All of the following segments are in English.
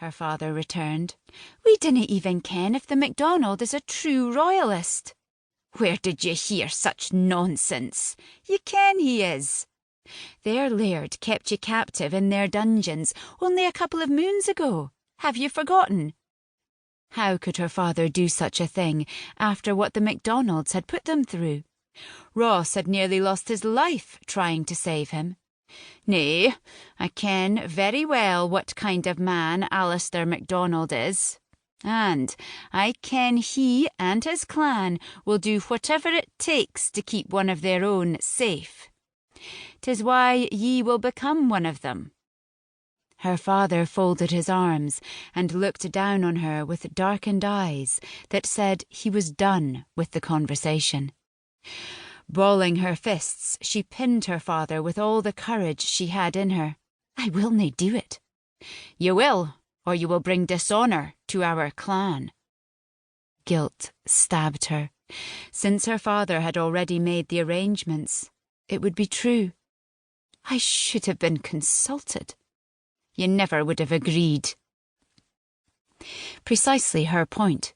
her father returned. "We dinna even ken if the MacDonald is a true royalist." "Where did you hear such nonsense? You ken he is. Their laird kept you captive in their dungeons only a couple of moons ago. Have you forgotten?" How could her father do such a thing after what the MacDonalds had put them through? Ross had nearly lost his life trying to save him. "Nay, I ken very well what kind of man Alistair MacDonald is. And I ken he and his clan will do whatever it takes to keep one of their own safe. 'Tis why ye will become one of them." Her father folded his arms and looked down on her with darkened eyes that said he was done with the conversation. Balling her fists, she pinned her father with all the courage she had in her. "I will nae do it." "You will, or you will bring dishonour to our clan." Guilt stabbed her. Since her father had already made the arrangements, it would be true. "I should have been consulted." "You never would have agreed." Precisely her point.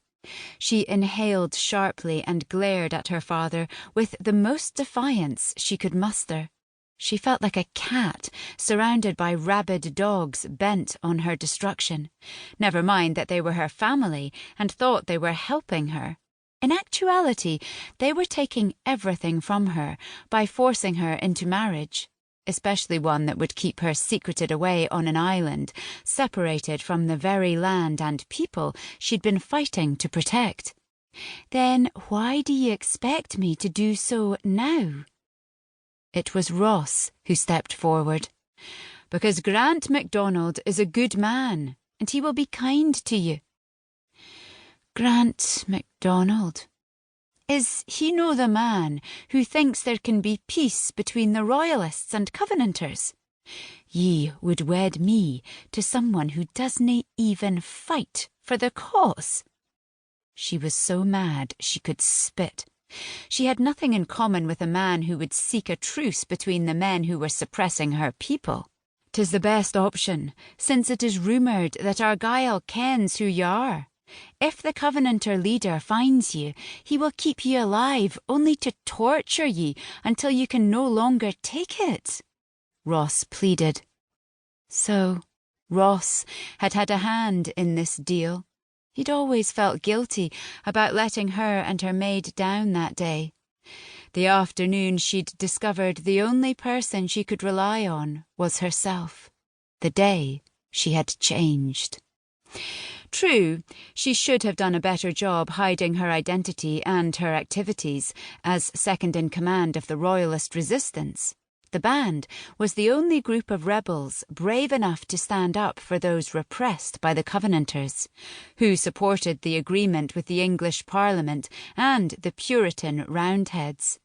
She inhaled sharply and glared at her father with the most defiance she could muster. She felt like a cat surrounded by rabid dogs bent on her destruction. Never mind that they were her family and thought they were helping her. In actuality, they were taking everything from her by forcing her into marriage, especially one that would keep her secreted away on an island, separated from the very land and people she'd been fighting to protect. "Then why do you expect me to do so now?" It was Ross who stepped forward. "Because Grant MacDonald is a good man, and he will be kind to you." "Grant MacDonald? Is he no the man who thinks there can be peace between the Royalists and Covenanters? Ye would wed me to someone who doesna even fight for the cause." She was so mad she could spit. She had nothing in common with a man who would seek a truce between the men who were suppressing her people. "'Tis the best option, since it is rumoured that Argyll kens who ye are. If the Covenanter leader finds you, he will keep you alive only to torture ye until you can no longer take it," Ross pleaded. So, Ross had had a hand in this deal. He'd always felt guilty about letting her and her maid down that day. The afternoon she'd discovered the only person she could rely on was herself. The day she had changed. True, she should have done a better job hiding her identity and her activities as second-in-command of the Royalist resistance. The band was the only group of rebels brave enough to stand up for those repressed by the Covenanters, who supported the agreement with the English Parliament and the Puritan Roundheads.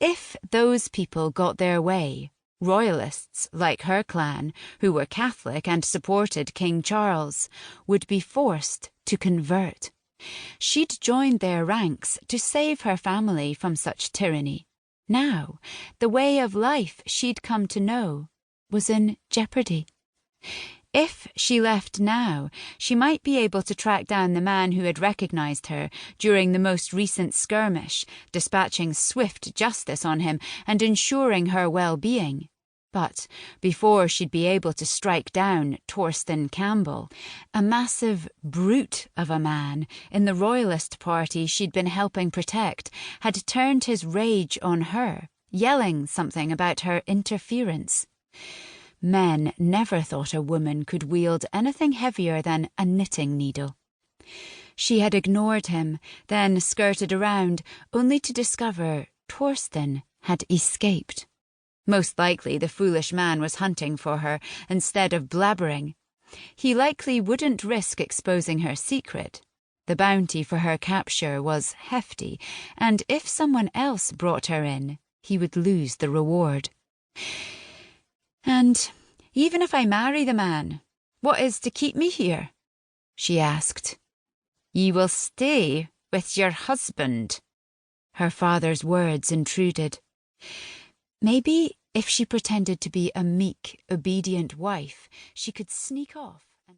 If those people got their way, Royalists, like her clan, who were Catholic and supported King Charles, would be forced to convert. She'd joined their ranks to save her family from such tyranny. Now, the way of life she'd come to know was in jeopardy. If she left now, she might be able to track down the man who had recognised her during the most recent skirmish, dispatching swift justice on him and ensuring her well-being. But before she'd be able to strike down Torsten Campbell, a massive brute of a man in the Royalist party she'd been helping protect had turned his rage on her, yelling something about her interference. Men never thought a woman could wield anything heavier than a knitting needle. She had ignored him, then skirted around, only to discover Torsten had escaped. Most likely the foolish man was hunting for her instead of blabbering. He likely wouldn't risk exposing her secret. The bounty for her capture was hefty, and if someone else brought her in, he would lose the reward. "And even if I marry the man, what is to keep me here?" she asked. "Ye will stay with your husband." Her father's words intruded. Maybe if she pretended to be a meek, obedient wife, she could sneak off.